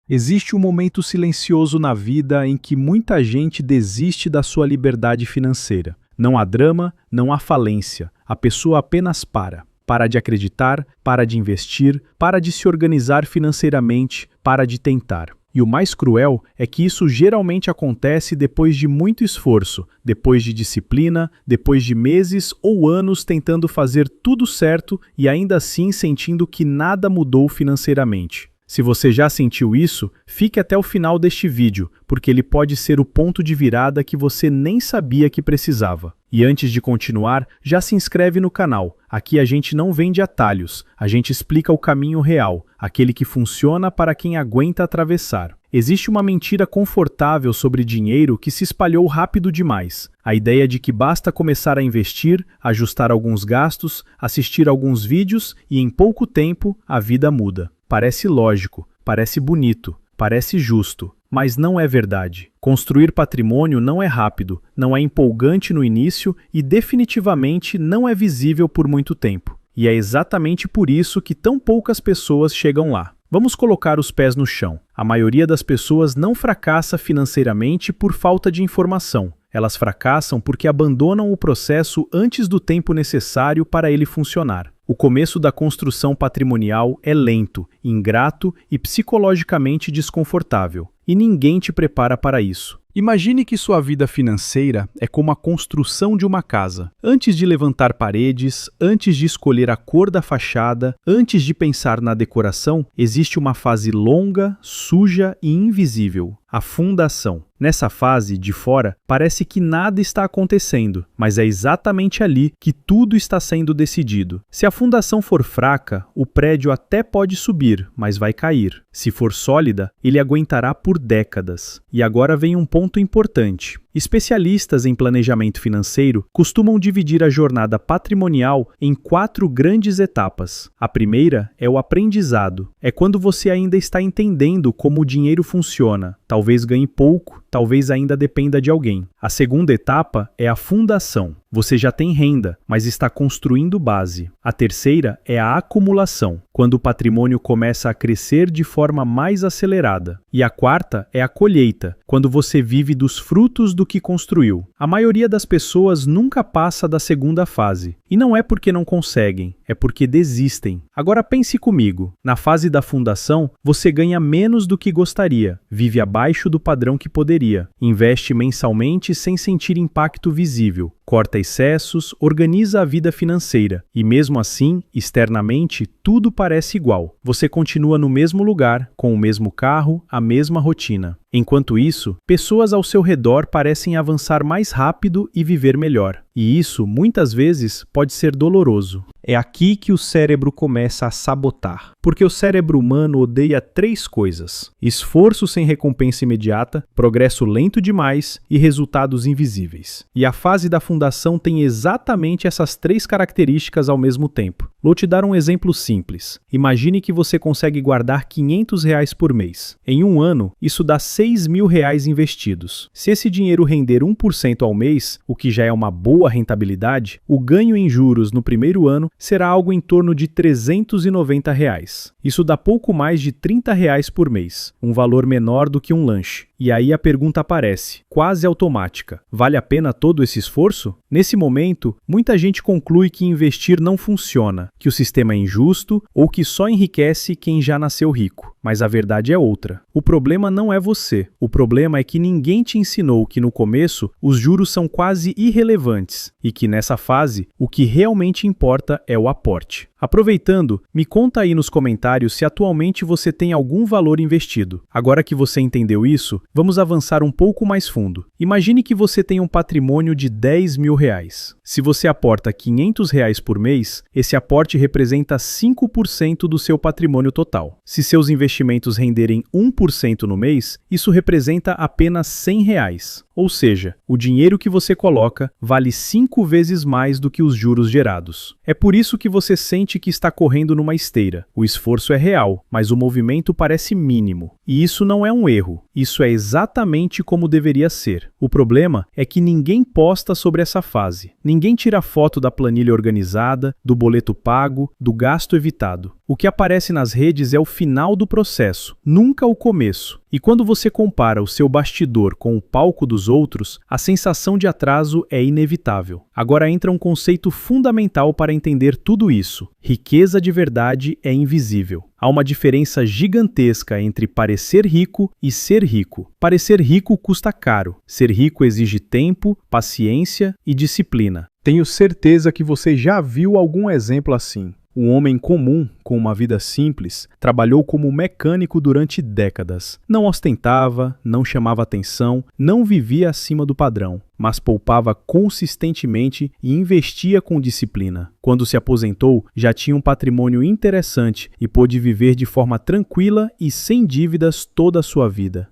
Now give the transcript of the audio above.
Existe um momento silencioso na vida em que muita gente desiste da sua liberdade financeira. Não há drama, não há falência. A pessoa apenas para. Para de acreditar, para de investir, para de se organizar financeiramente, para de tentar. E o mais cruel é que isso geralmente acontece depois de muito esforço, depois de disciplina, depois de meses ou anos tentando fazer tudo certo e ainda assim sentindo que nada mudou financeiramente. Se você já sentiu isso, fique até o final deste vídeo, porque ele pode ser o ponto de virada que você nem sabia que precisava. E antes de continuar, já se inscreve no canal. Aqui a gente não vende atalhos, a gente explica o caminho real, aquele que funciona para quem aguenta atravessar. Existe uma mentira confortável sobre dinheiro que se espalhou rápido demais. A ideia de que basta começar a investir, ajustar alguns gastos, assistir alguns vídeos e em pouco tempo a vida muda. Parece lógico, parece bonito, parece justo, mas não é verdade. Construir patrimônio não é rápido, não é empolgante no início e definitivamente não é visível por muito tempo. E é exatamente por isso que tão poucas pessoas chegam lá. Vamos colocar os pés no chão. A maioria das pessoas não fracassa financeiramente por falta de informação. Elas fracassam porque abandonam o processo antes do tempo necessário para ele funcionar. O começo da construção patrimonial é lento, ingrato e psicologicamente desconfortável. E ninguém te prepara para isso. Imagine que sua vida financeira é como a construção de uma casa. Antes de levantar paredes, antes de escolher a cor da fachada, antes de pensar na decoração, existe uma fase longa, suja e invisível. A fundação. Nessa fase, de fora, parece que nada está acontecendo, mas é exatamente ali que tudo está sendo decidido. Se a fundação for fraca, o prédio até pode subir, mas vai cair. Se for sólida, ele aguentará por décadas. E agora vem um ponto importante. Especialistas em planejamento financeiro costumam dividir a jornada patrimonial em 4 grandes etapas. A primeira é o aprendizado. É quando você ainda está entendendo como o dinheiro funciona. Talvez ganhe pouco, talvez ainda dependa de alguém. A segunda etapa é a fundação. Você já tem renda, mas está construindo base. A terceira é a acumulação, quando o patrimônio começa a crescer de forma mais acelerada. E a quarta é a colheita, quando você vive dos frutos do que construiu. A maioria das pessoas nunca passa da segunda fase. E não é porque não conseguem, é porque desistem. Agora pense comigo. Na fase da fundação, você ganha menos do que gostaria, vive abaixo do padrão que poderia, investe mensalmente sem sentir impacto visível, corta excessos, organiza a vida financeira e mesmo assim, externamente, tudo parece igual. Você continua no mesmo lugar, com o mesmo carro, a mesma rotina. Enquanto isso, pessoas ao seu redor parecem avançar mais rápido e viver melhor. E isso, muitas vezes, pode ser doloroso. É aqui que o cérebro começa a sabotar. Porque o cérebro humano odeia 3 coisas: esforço sem recompensa imediata, progresso lento demais e resultados invisíveis. E a fase da fundação tem exatamente essas 3 características ao mesmo tempo. Vou te dar um exemplo simples. Imagine que você consegue guardar R$500 por mês. Em um ano, isso dá R$6.000 investidos. Se esse dinheiro render 1% ao mês, o que já é uma boa rentabilidade, o ganho em juros no primeiro ano será algo em torno de R$390. Isso dá pouco mais de R$30 por mês, um valor menor do que um lanche. E aí a pergunta aparece, quase automática: vale a pena todo esse esforço? Nesse momento, muita gente conclui que investir não funciona, que o sistema é injusto ou que só enriquece quem já nasceu rico. Mas a verdade é outra. O problema não é você. O problema é que ninguém te ensinou que no começo os juros são quase irrelevantes e que nessa fase o que realmente importa é o aporte. Aproveitando, me conta aí nos comentários se atualmente você tem algum valor investido. Agora que você entendeu isso, vamos avançar um pouco mais fundo. Imagine que você tem um patrimônio de R$10.000. Se você aporta R$500 por mês, esse aporte representa 5% do seu patrimônio total. Se seus investimentos renderem 1% no mês, isso representa apenas R$100. Ou seja, o dinheiro que você coloca vale 5 vezes mais do que os juros gerados. É por isso que você sente que está correndo numa esteira. O esforço é real, mas o movimento parece mínimo. E isso não é um erro. Isso é exatamente como deveria ser. O problema é que ninguém posta sobre essa fase. Ninguém tira foto da planilha organizada, do boleto pago, do gasto evitado. O que aparece nas redes é o final do processo, nunca o começo. E quando você compara o seu bastidor com o palco dos outros, a sensação de atraso é inevitável. Agora entra um conceito fundamental para entender tudo isso. Riqueza de verdade é invisível. Há uma diferença gigantesca entre parecer rico e ser rico. Parecer rico custa caro. Ser rico exige tempo, paciência e disciplina. Tenho certeza que você já viu algum exemplo assim. Um homem comum, com uma vida simples, trabalhou como mecânico durante décadas. Não ostentava, não chamava atenção, não vivia acima do padrão, mas poupava consistentemente e investia com disciplina. Quando se aposentou, já tinha um patrimônio interessante e pôde viver de forma tranquila e sem dívidas toda a sua vida.